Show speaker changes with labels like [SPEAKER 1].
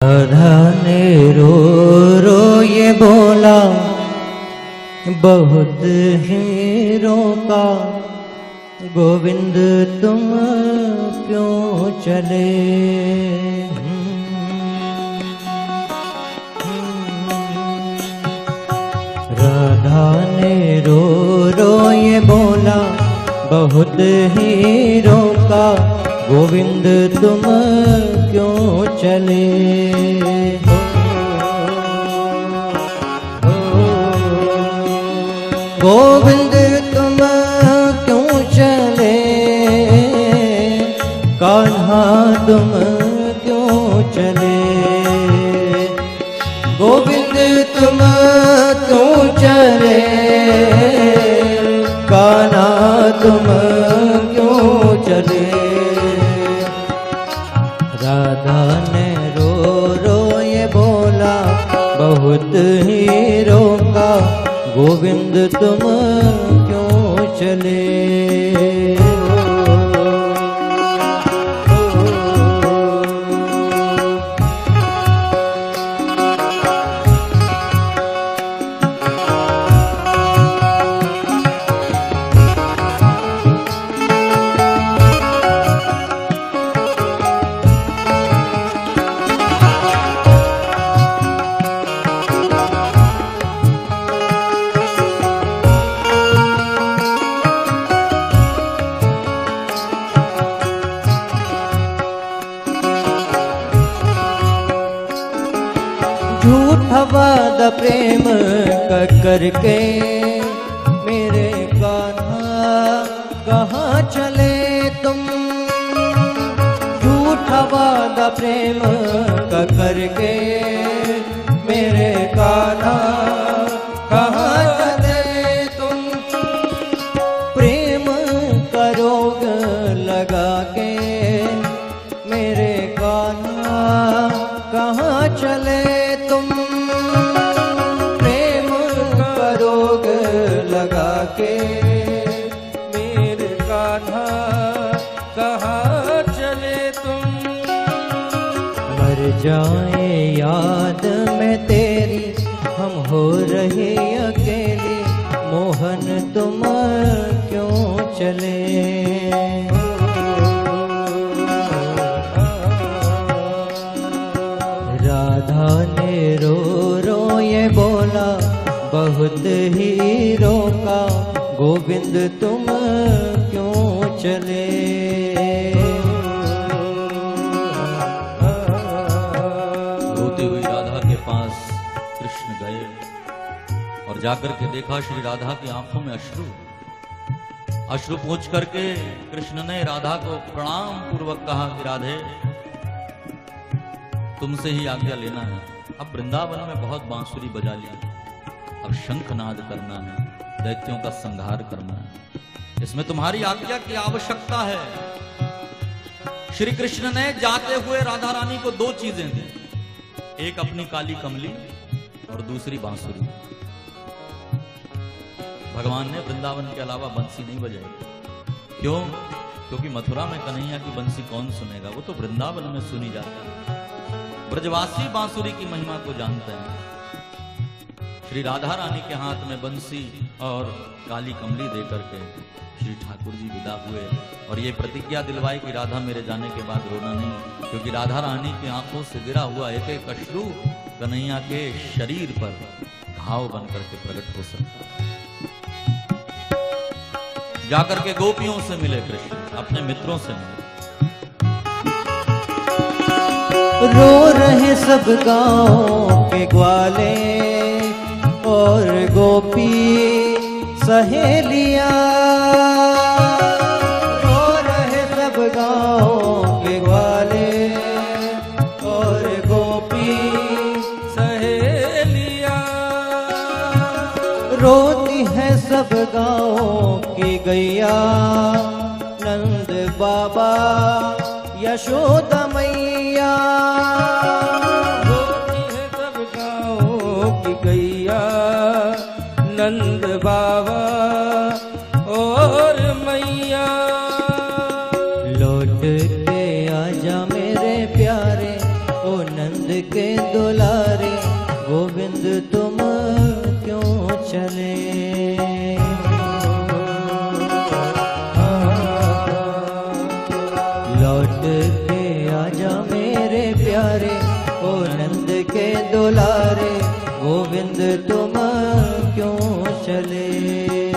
[SPEAKER 1] राधा ने रो रो ये बोला, बहुत ही रोका, गोविंद तुम क्यों चले। राधा ने रो रो ये बोला, बहुत ही रोका, गोविंद तुम क्यों चले। गोविंद तुम क्यों चले, कान्हा तुम क्यों चले। गोविंद तुम क्यों चले, कान्हा तुम क्यों चले। राधा ने रो रो ये बोला, बहुत ही रोका, गोविंद तुम क्यों चले। झूठा वादा प्रेम करके मेरे कान्हा कहाँ चले तुम। झूठा वादा प्रेम करके मेरे कान्हा कहाँ चले तुम। प्रेम का रोग लगा के मेरे कान्हा कहाँ चले तुम। प्रेम का रोग लगा के
[SPEAKER 2] मेरे कान्हा कहाँ चले तुम।
[SPEAKER 1] मर जाए याद में तेरी, हम हो रहे अकेली, मोहन तुम क्यों चले। राधा ने रो रो ये बोला, बहुत ही रोका, गोविंद तुम क्यों चले।
[SPEAKER 3] रोती हुई राधा के पास कृष्ण गए और जाकर के देखा श्री राधा की आंखों में अश्रु पूछ करके कृष्ण ने राधा को प्रणाम पूर्वक कहा कि राधे, तुमसे ही आज्ञा लेना है। अब वृंदावन में बहुत बांसुरी बजा ली, अब शंखनाद करना है, दैत्यों का संहार करना है, इसमें तुम्हारी आज्ञा की आवश्यकता है। श्री कृष्ण ने जाते हुए राधा रानी को दो चीजें दी, एक अपनी काली कमली और दूसरी बांसुरी। भगवान ने वृंदावन के अलावा बंसी नहीं बजाई। क्यों? क्योंकि मथुरा में कन्हैया की बंसी कौन सुनेगा, वो तो वृंदावन में सुनी जाती है। ब्रजवासी बांसुरी की महिमा को जानते हैं। श्री राधा रानी के हाथ में बंसी और काली कमली देकर के श्री ठाकुर जी विदा हुए और ये प्रतिज्ञा दिलवाई कि राधा मेरे जाने के बाद रोना नहीं, क्योंकि राधा रानी की आंखों से गिरा हुआ एक एक अश्रु कन्हैया के शरीर पर घाव बनकर के प्रकट हो सकता है। जाकर के गोपियों से मिले कृष्ण, अपने मित्रों से मिले।
[SPEAKER 1] रो रहे सब गाँव के ग्वाले और गोपी सहेलियां। रो रहे सब गाँव के ग्वाले और गोपी
[SPEAKER 2] सहेलियां।
[SPEAKER 1] रोती है सब गाँव की गैया, नंद बाबा यशोदा मैया।
[SPEAKER 2] रोती है सब गाँव की गैया, नंद बाबा और मैया।
[SPEAKER 1] लौट के आजा मेरे प्यारे, ओ नंद के के दुलारे गोविंद तुम क्यों चले। लौट के आजा मेरे प्यारे ओ नंद के दुलारे गोविंद तुम क्यों चले।